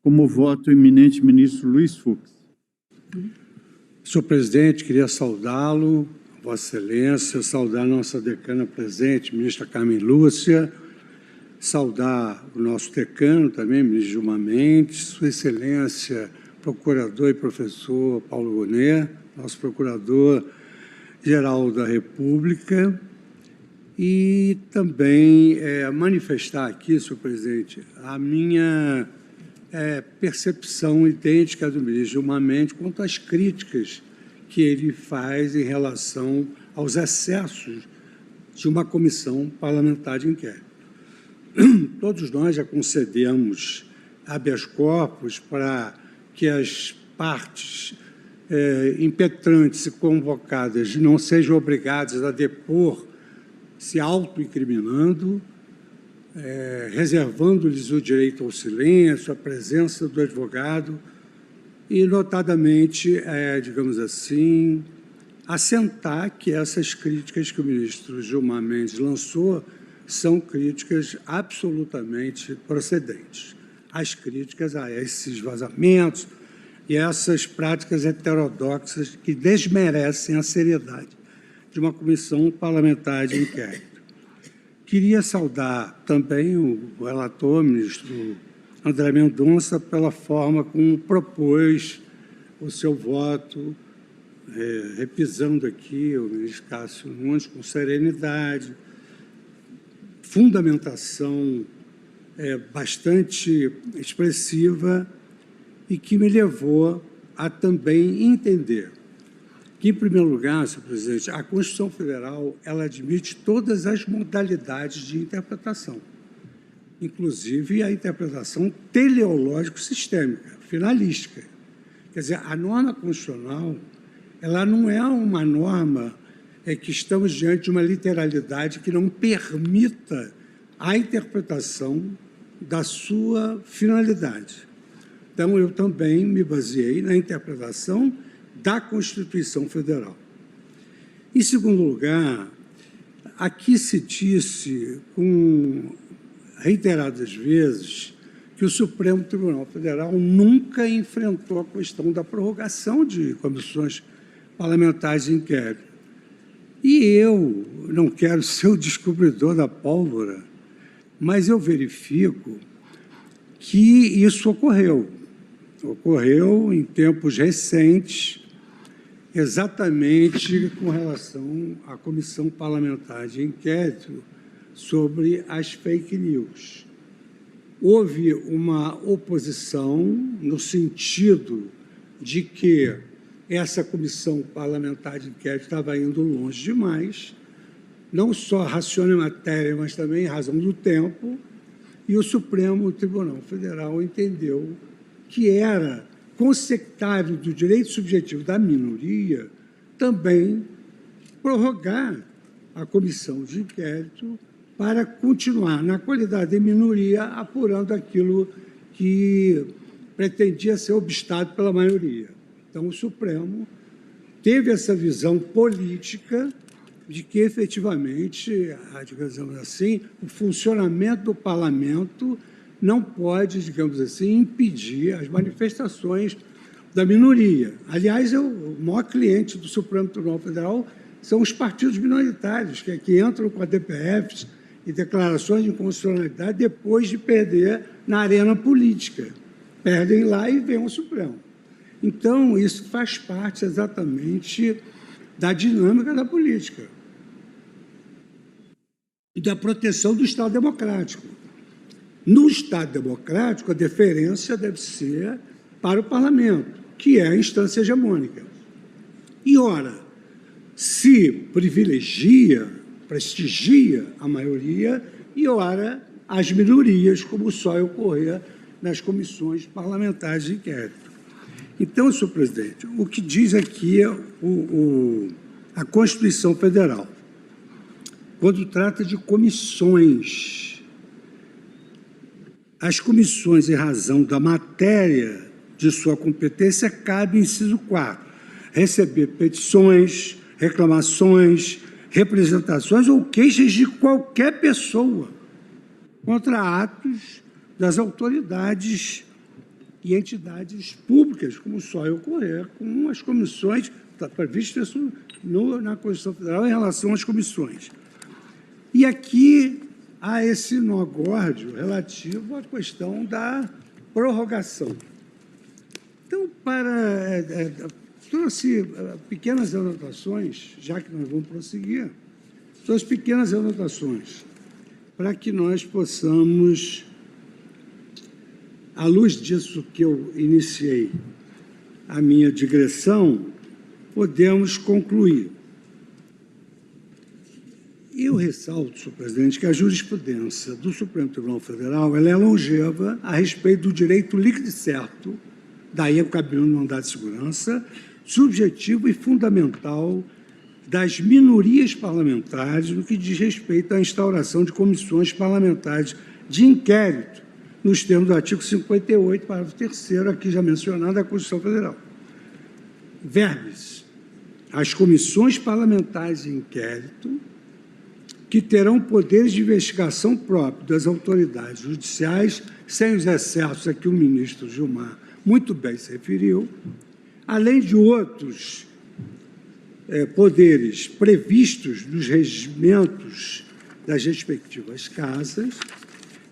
Como voto, o eminente ministro Luiz Fux. Senhor presidente, queria saudá-lo, Vossa Excelência, saudar a nossa decana presente, ministra Carmen Lúcia, saudar o nosso decano também, ministro Gilmar Mendes, Sua Excelência, procurador e professor Paulo Gonet, nosso procurador-geral da República, e também manifestar aqui, senhor presidente, a minha percepção idêntica do ministro Gilmar Mendes quanto às críticas que ele faz em relação aos excessos de uma comissão parlamentar de inquérito. Todos nós já concedemos habeas corpus para que as partes impetrantes e convocadas não sejam obrigadas a depor se auto-incriminando, reservando-lhes o direito ao silêncio, a presença do advogado e, notadamente, digamos assim, assentar que essas críticas que o ministro Gilmar Mendes lançou são críticas absolutamente procedentes. As críticas a esses vazamentos e essas práticas heterodoxas que desmerecem a seriedade de uma comissão parlamentar de inquérito. Queria saudar também o relator, ministro André Mendonça, pela forma como propôs o seu voto, repisando aqui o ministro Cássio Nunes com serenidade, fundamentação bastante expressiva e que me levou a também entender que, em primeiro lugar, senhor presidente, a Constituição Federal ela admite todas as modalidades de interpretação, inclusive a interpretação teleológico-sistêmica, finalística. Quer dizer, a norma constitucional ela não é uma norma que estamos diante de uma literalidade que não permita a interpretação da sua finalidade. Então, eu também me baseei na interpretação da Constituição Federal. Em segundo lugar, aqui se disse com reiteradas vezes que o Supremo Tribunal Federal nunca enfrentou a questão da prorrogação de comissões parlamentares de inquérito. E eu não quero ser o descobridor da pólvora, mas eu verifico que isso ocorreu. Ocorreu em tempos recentes, exatamente com relação à Comissão Parlamentar de Inquérito sobre as fake news. Houve uma oposição no sentido de que essa Comissão Parlamentar de Inquérito estava indo longe demais, não só raciona matéria, mas também em razão do tempo, e o Supremo Tribunal Federal entendeu que era consectável do direito subjetivo da minoria também prorrogar a comissão de inquérito para continuar, na qualidade de minoria, apurando aquilo que pretendia ser obstado pela maioria. Então, o Supremo teve essa visão política de que, efetivamente, digamos assim, o funcionamento do parlamento não pode, digamos assim, impedir as manifestações da minoria. Aliás, o maior cliente do Supremo Tribunal Federal são os partidos minoritários, que entram com a DPFs e declarações de inconstitucionalidade depois de perder na arena política. Perdem lá e vêm ao Supremo. Então, isso faz parte exatamente da dinâmica da política e da proteção do Estado democrático. No Estado democrático, a deferência deve ser para o parlamento, que é a instância hegemônica. E, ora, se privilegia, prestigia a maioria, e, ora, as minorias, como só ocorrer nas comissões parlamentares de inquérito. Então, senhor presidente, o que diz aqui a Constituição Federal, quando trata de comissões, as comissões, em razão da matéria de sua competência, cabe, inciso 4, receber petições, reclamações, representações ou queixas de qualquer pessoa contra atos das autoridades e entidades públicas, como só ocorrer com as comissões, está previsto isso na Constituição Federal em relação às comissões. E aqui há esse nó górdio relativo à questão da prorrogação. Então, trouxe pequenas anotações, já que nós vamos prosseguir, trouxe pequenas anotações para que nós possamos, à luz disso que eu iniciei a minha digressão, podemos concluir. Eu ressalto, senhor presidente, que a jurisprudência do Supremo Tribunal Federal ela é longeva a respeito do direito líquido e certo, daí o cabimento do mandado de segurança, subjetivo e fundamental das minorias parlamentares no que diz respeito à instauração de comissões parlamentares de inquérito, nos termos do artigo 58, parágrafo 3º, aqui já mencionado, da Constituição Federal. Verbis, as comissões parlamentares de inquérito, que terão poderes de investigação próprios das autoridades judiciais, sem os excessos a que o ministro Gilmar muito bem se referiu, além de outros poderes previstos nos regimentos das respectivas casas,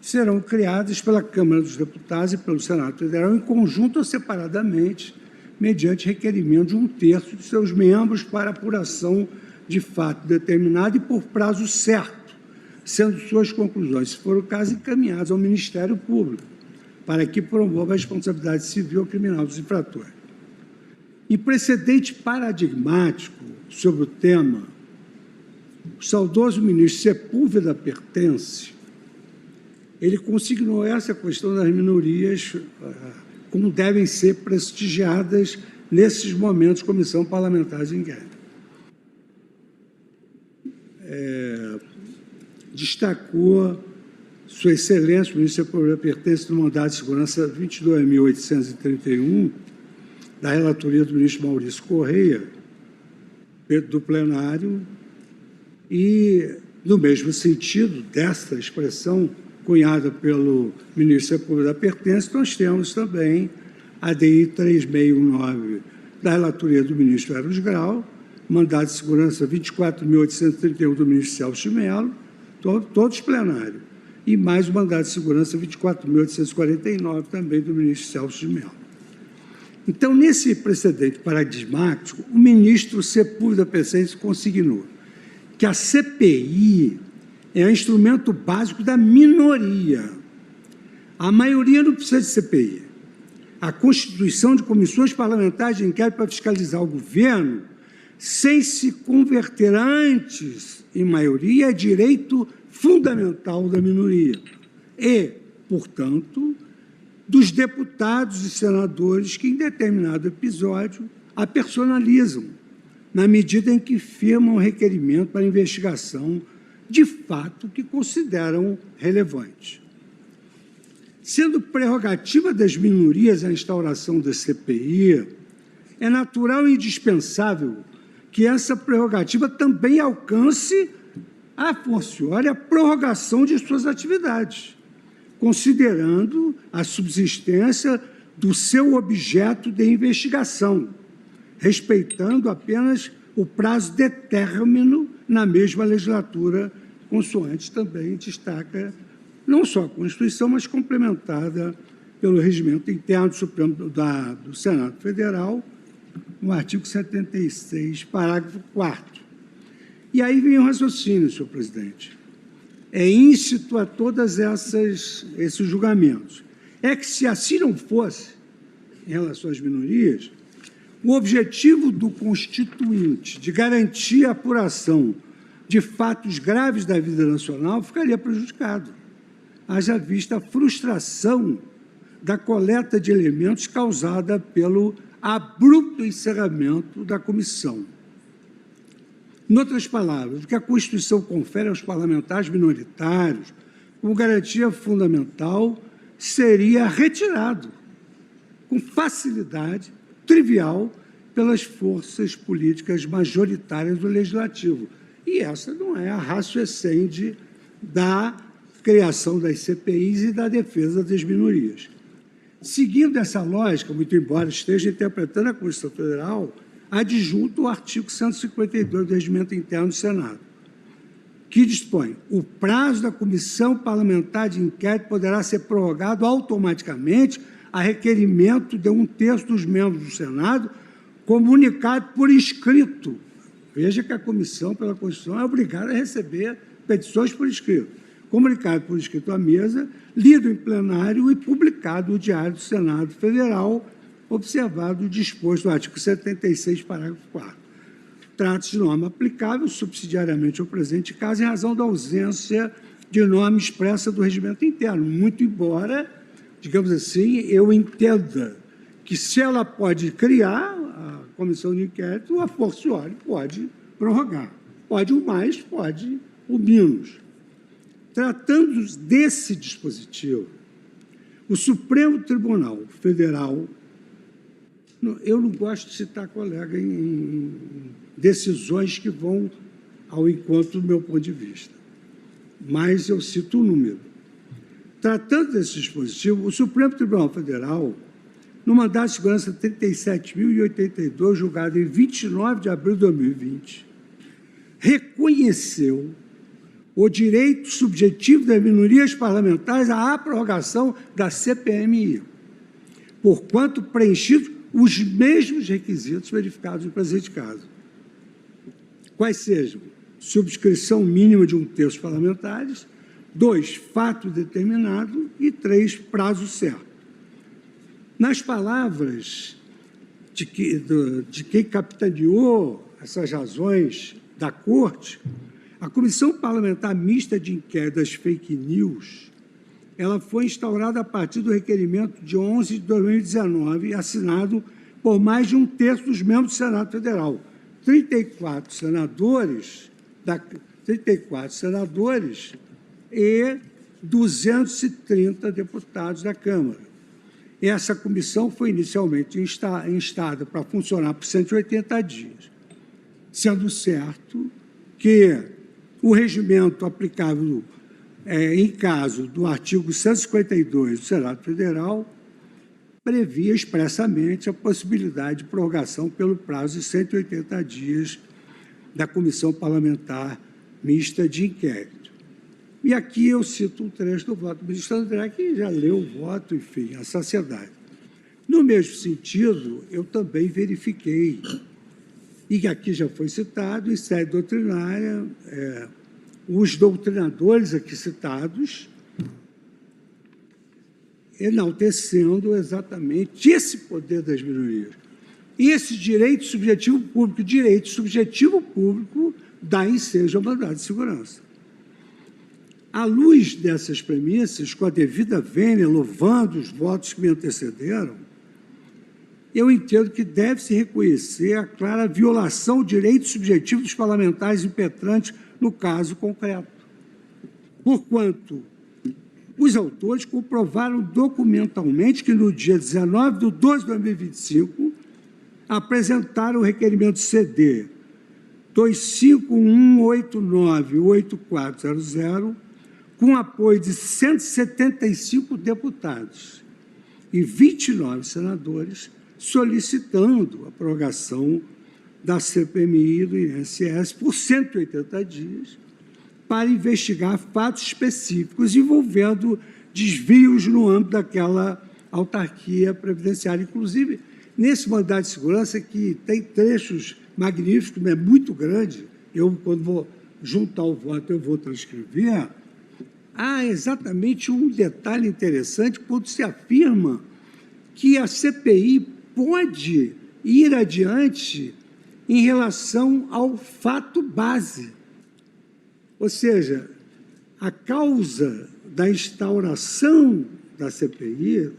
serão criadas pela Câmara dos Deputados e pelo Senado Federal, em conjunto ou separadamente, mediante requerimento de 1/3 de seus membros para apuração de fato determinado e por prazo certo, sendo suas conclusões, se for o caso, encaminhadas ao Ministério Público, para que promova a responsabilidade civil ou criminal dos infratores. Em precedente paradigmático sobre o tema, o saudoso ministro Sepúlveda Pertence, ele consignou essa questão das minorias como devem ser prestigiadas nesses momentos comissão parlamentar de inquérito. Destacou Sua Excelência, o ministro Sepúlveda Pertence, no mandado de segurança 22.831, da relatoria do ministro Maurício Correia, do plenário, e, no mesmo sentido desta expressão cunhada pelo ministro Sepúlveda Pertence, nós temos também a DI 3619, da relatoria do ministro Eros Grau, mandado de segurança 24.831 do ministro Celso de Mello, todos plenários, e mais o mandado de segurança 24.849 também do ministro Celso de Mello. Então, nesse precedente paradigmático, o ministro Sepúlveda Pertence consignou que a CPI é um instrumento básico da minoria. A maioria não precisa de CPI. A constituição de comissões parlamentares de inquérito para fiscalizar o governo, sem se converter antes em maioria, é direito fundamental da minoria e, portanto, dos deputados e senadores que, em determinado episódio, a personalizam, na medida em que firmam requerimento para investigação de fato que consideram relevante. Sendo prerrogativa das minorias a instauração da CPI, é natural e indispensável que essa prerrogativa também alcance, a forciore, a prorrogação de suas atividades, considerando a subsistência do seu objeto de investigação, respeitando apenas o prazo de término na mesma legislatura, consoante também destaca não só a Constituição, mas complementada pelo regimento interno do Supremo do Senado Federal, no artigo 76, parágrafo 4º. E aí vem o raciocínio, senhor presidente. É íncito a todas esses julgamentos. É que, se assim não fosse, em relação às minorias, o objetivo do Constituinte de garantir a apuração de fatos graves da vida nacional ficaria prejudicado, haja vista a frustração da coleta de elementos causada pelo abrupto encerramento da comissão. Em outras palavras, o que a Constituição confere aos parlamentares minoritários como garantia fundamental seria retirado com facilidade trivial pelas forças políticas majoritárias do Legislativo. E essa não é a ratio essendi da criação das CPIs e da defesa das minorias. Seguindo essa lógica, muito embora esteja interpretando a Constituição Federal, adjunto o artigo 152 do Regimento Interno do Senado, que dispõe: o prazo da comissão parlamentar de inquérito poderá ser prorrogado automaticamente a requerimento de 1/3 dos membros do Senado, comunicado por escrito. Veja que a comissão, pela Constituição, é obrigada a receber petições por escrito. Comunicado por escrito à mesa, lido em plenário e publicado no Diário do Senado Federal, observado o disposto no artigo 76, parágrafo 4º. Trata-se de norma aplicável subsidiariamente ao presente caso, em razão da ausência de norma expressa do regimento interno, muito embora, digamos assim, eu entenda que, se ela pode criar a comissão de inquérito, a forciori pode prorrogar. Pode o mais, pode o menos. Tratando desse dispositivo, o Supremo Tribunal Federal, eu não gosto de citar colega em decisões que vão ao encontro do meu ponto de vista, mas eu cito o número. Tratando desse dispositivo, o Supremo Tribunal Federal, no mandado de segurança 37.082, julgado em 29 de abril de 2020, reconheceu o direito subjetivo das minorias parlamentares à prorrogação da CPMI, porquanto preenchidos os mesmos requisitos verificados no presente caso, quais sejam: subscrição mínima de 1/3 dos parlamentares, 2, fato determinado e 3, prazo certo. Nas palavras de quem capitaneou essas razões da Corte, a Comissão Parlamentar Mista de Inquérito das Fake News, ela foi instaurada a partir do requerimento de 11 de 2019, assinado por mais de 1/3 dos membros do Senado Federal, 34 senadores e 230 deputados da Câmara. Essa comissão foi inicialmente instada para funcionar por 180 dias, sendo certo que o regimento aplicável em caso do artigo 152 do Senado Federal previa expressamente a possibilidade de prorrogação pelo prazo de 180 dias da Comissão Parlamentar Mista de Inquérito. E aqui eu cito um trecho do voto do ministro André, que já leu o voto, enfim, a saciedade. No mesmo sentido, eu também verifiquei, e que aqui já foi citado, em sede doutrinária, os doutrinadores aqui citados, enaltecendo exatamente esse poder das minorias. E esse direito subjetivo público dá ensejo ao mandado de segurança. À luz dessas premissas, com a devida vênia, louvando os votos que me antecederam, eu entendo que deve-se reconhecer a clara violação do direito subjetivo dos parlamentares impetrantes no caso concreto, porquanto os autores comprovaram documentalmente que, no dia 19 de 12 de 2025, apresentaram o requerimento CD 251898400, com apoio de 175 deputados e 29 senadores, solicitando a prorrogação da CPMI e do INSS por 180 dias para investigar fatos específicos envolvendo desvios no âmbito daquela autarquia previdenciária. Inclusive, nesse mandado de segurança, que tem trechos magníficos, é muito grande, eu, quando vou juntar o voto, eu vou transcrever, há exatamente um detalhe interessante quando se afirma que a CPI pode ir adiante em relação ao fato base. Ou seja, a causa da instauração da CPI,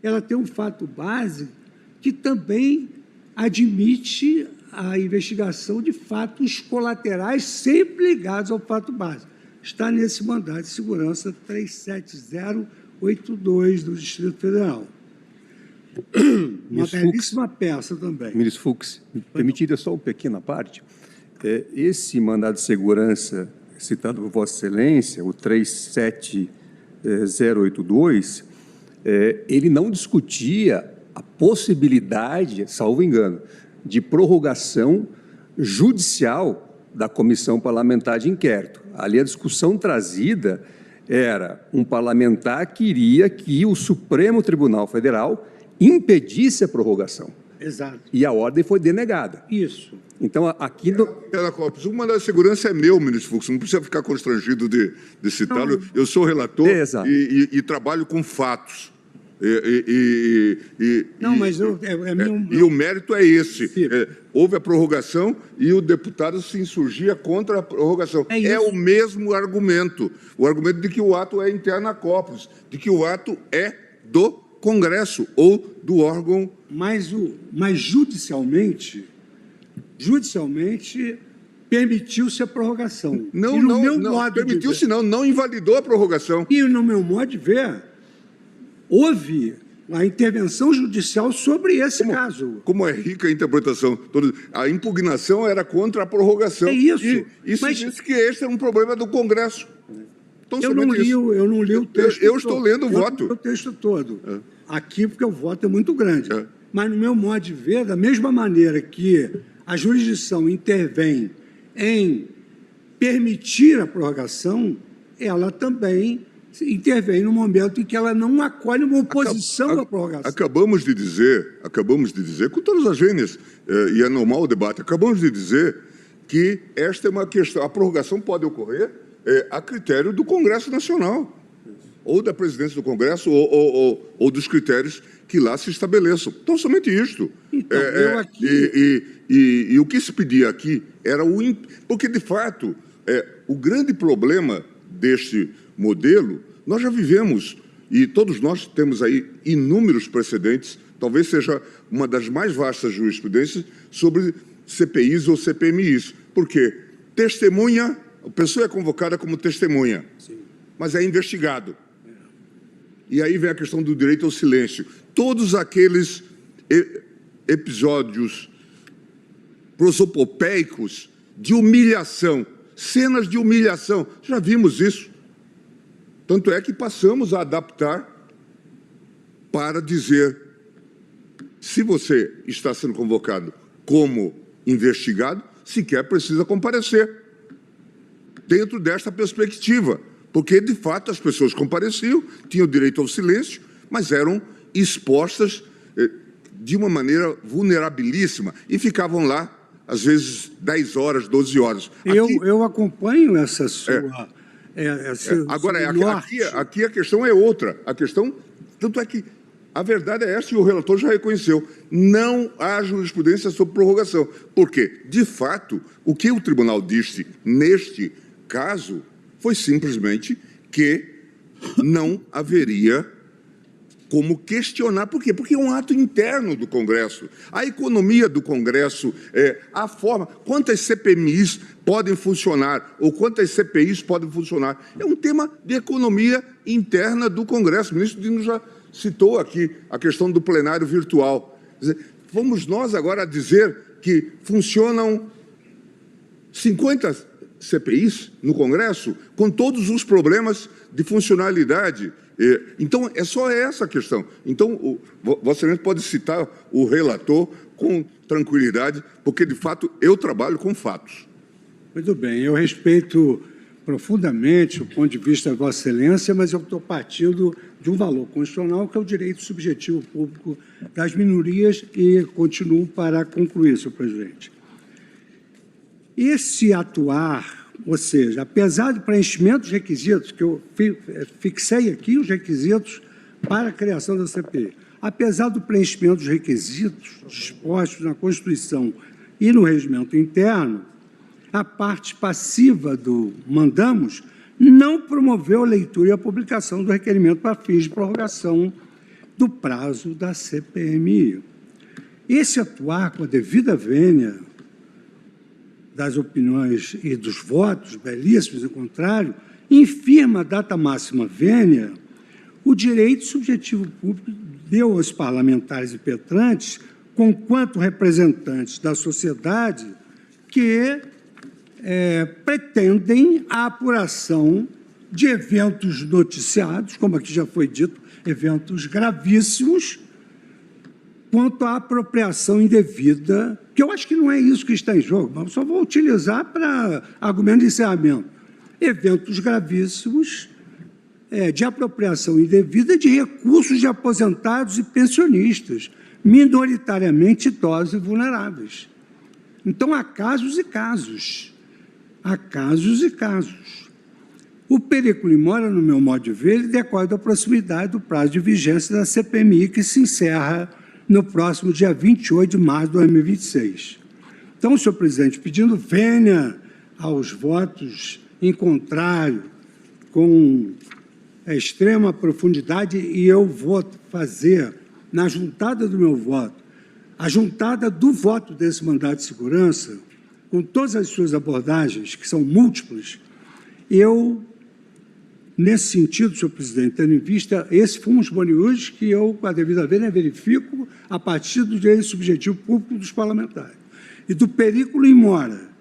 ela tem um fato base que também admite a investigação de fatos colaterais sempre ligados ao fato base. Está nesse mandado de segurança 37082 do Distrito Federal. Uma belíssima peça também. Ministro Fux, permitida só uma pequena parte. Esse mandado de segurança citado por Vossa Excelência, o 37082, ele não discutia a possibilidade, salvo engano, de prorrogação judicial da comissão parlamentar de inquérito. Ali a discussão trazida era um parlamentar que queria que o Supremo Tribunal Federal impedisse a prorrogação. Exato. E a ordem foi denegada. Isso. Então, aqui... Copos, o mandado de segurança é meu, ministro Fux, não precisa ficar constrangido de citá-lo. Eu sou relator e trabalho com fatos. Não, mas e o mérito é esse. Houve a prorrogação e o deputado se insurgia contra a prorrogação. É o mesmo argumento. O argumento de que o ato é interno à Copos, de que o ato é do Congresso ou do órgão... Mas judicialmente permitiu-se a prorrogação. Não, permitiu-se não invalidou a prorrogação. E no meu modo de ver, houve a intervenção judicial sobre esse caso. Como é rica a interpretação. A impugnação era contra a prorrogação. É isso. E isso diz que esse é um problema do Congresso. Então, eu não li o texto. Eu estou lendo o voto. Eu li o texto todo. Aqui, porque o voto é muito grande. Mas, no meu modo de ver, da mesma maneira que a jurisdição intervém em permitir a prorrogação, ela também intervém no momento em que ela não acolhe uma oposição à prorrogação. Acabamos de dizer, com todas as vênias, e é normal o debate, acabamos de dizer que esta é uma questão, a prorrogação pode ocorrer a critério do Congresso Nacional, ou da presidência do Congresso, ou dos critérios que lá se estabeleçam. Então, somente isto. Então, e o que se pedia aqui era porque, de fato, o grande problema deste modelo, nós já vivemos, e todos nós temos aí inúmeros precedentes, talvez seja uma das mais vastas jurisprudências sobre CPIs ou CPMIs. Por quê? Testemunha, a pessoa é convocada como testemunha, mas é investigado. E aí vem a questão do direito ao silêncio. Todos aqueles episódios prosopopeicos de humilhação, cenas de humilhação, já vimos isso. Tanto é que passamos a adaptar para dizer, se você está sendo convocado como investigado, sequer precisa comparecer. Dentro desta perspectiva, porque, de fato, as pessoas compareciam, tinham direito ao silêncio, mas eram expostas de uma maneira vulnerabilíssima e ficavam lá, às vezes, 10 horas, 12 horas. Eu acompanho essa sua... Agora, aqui a questão é outra. A questão, tanto é que a verdade é essa, e o relator já reconheceu, não há jurisprudência sobre prorrogação. Porque, de fato, o que o tribunal disse neste caso foi simplesmente que não haveria como questionar. Por quê? Porque é um ato interno do Congresso. A economia do Congresso, a forma, quantas CPMIs podem funcionar ou quantas CPIs podem funcionar, é um tema de economia interna do Congresso. O ministro Dino já citou aqui a questão do plenário virtual. Quer dizer, vamos nós agora dizer que funcionam 50 CPIs no Congresso, com todos os problemas de funcionalidade. Então, é só essa a questão. Então, Vossa Excelência pode citar o relator com tranquilidade, porque, de fato, eu trabalho com fatos. Muito bem, eu respeito profundamente o ponto de vista da Vossa Excelência, mas eu estou partindo de um valor constitucional, que é o direito subjetivo público das minorias, e continuo para concluir, senhor presidente. Esse atuar, ou seja, apesar do preenchimento dos requisitos, que eu fixei aqui os requisitos para a criação da CPI, apesar do preenchimento dos requisitos dispostos na Constituição e no regimento interno, a parte passiva do mandamos não promoveu a leitura e a publicação do requerimento para fins de prorrogação do prazo da CPMI. Esse atuar com a devida vênia das opiniões e dos votos, belíssimos e contrário, infirma a data máxima vênia o direito subjetivo público deu aos parlamentares impetrantes, conquanto representantes da sociedade, que pretendem a apuração de eventos noticiados, como aqui já foi dito, eventos gravíssimos, quanto à apropriação indevida, que eu acho que não é isso que está em jogo, mas só vou utilizar para argumento de encerramento. Eventos gravíssimos de apropriação indevida de recursos de aposentados e pensionistas, minoritariamente idosos e vulneráveis. Então, há casos e casos. Há casos e casos. O periculo mora, no meu modo de ver, ele decorre da proximidade do prazo de vigência da CPMI, que se encerra no próximo dia 28 de março de 2026. Então, senhor presidente, pedindo vênia aos votos em contrário, com extrema profundidade, e eu vou fazer, na juntada do meu voto, a juntada do voto desse mandato de segurança, com todas as suas abordagens, que são múltiplas, eu, nesse sentido, senhor presidente, tendo em vista esse fumus bonius que eu, com a devida vênia, verifico a partir do direito subjetivo público dos parlamentares, e do periculo in mora,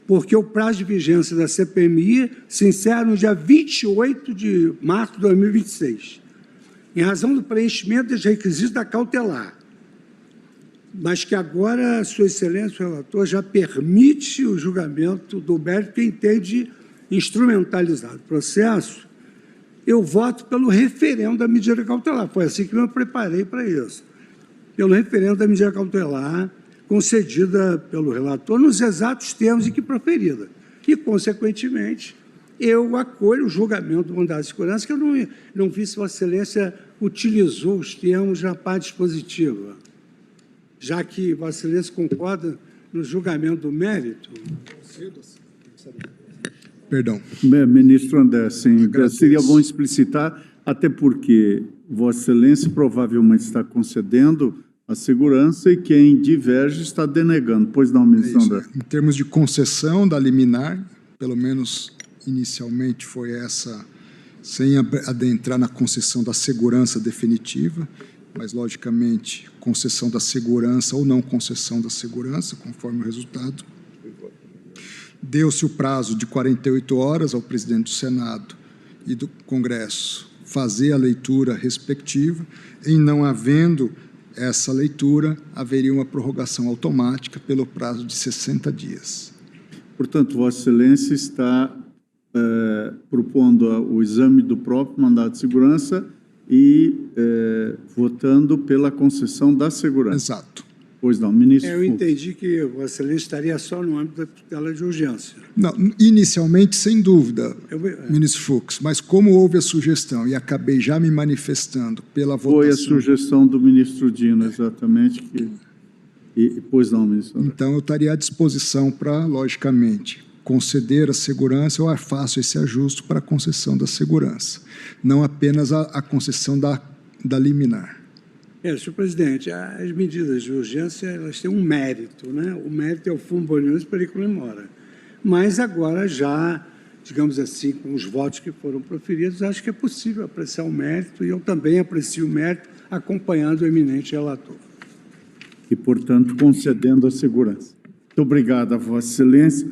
porque o prazo de vigência da CPMI se encerra no dia 28 de março de 2026, em razão do preenchimento dos requisitos da cautelar, mas que agora, Sua Excelência, o relator, já permite o julgamento do mérito que entende instrumentalizado o processo. Eu voto pelo referendo da medida cautelar. Foi assim que eu me preparei para isso. Pelo referendo da medida cautelar concedida pelo relator nos exatos termos em que proferida. E, consequentemente, eu acolho o julgamento do mandado de segurança, que eu não vi se Vossa Excelência utilizou os termos na parte dispositiva, já que Vossa Excelência concorda no julgamento do mérito. Perdão. Ministro André, sim, seria bom explicitar, até porque Vossa Excelência provavelmente está concedendo a segurança e quem diverge está denegando. Pois não, ministro André. Em termos de concessão da liminar, pelo menos inicialmente foi essa, sem adentrar na concessão da segurança definitiva, mas, logicamente, concessão da segurança ou não concessão da segurança, conforme o resultado. Deu-se o prazo de 48 horas ao presidente do Senado e do Congresso fazer a leitura respectiva. Em não havendo essa leitura, haveria uma prorrogação automática pelo prazo de 60 dias. Portanto, Vossa Excelência está propondo o exame do próprio mandado de segurança e votando pela concessão da segurança. Exato. Pois não, ministro Eu entendi que Vossa Excelência estaria só no âmbito da tutela de urgência. Não, inicialmente, sem dúvida, ministro Fux, mas como houve a sugestão e acabei já me manifestando pela votação... Foi a sugestão do ministro Dino, exatamente. Pois não, ministro. Então, eu estaria à disposição para, logicamente, conceder a segurança, eu faço esse ajuste para a concessão da segurança, não apenas a concessão da liminar. Senhor presidente, as medidas de urgência elas têm um mérito, né? O mérito é o fumus bonius periculo in mora. Mas agora já, digamos assim, com os votos que foram proferidos, acho que é possível apreciar o mérito e eu também aprecio o mérito acompanhando o eminente relator. E, portanto, concedendo a segurança. Muito obrigado a Vossa Excelência.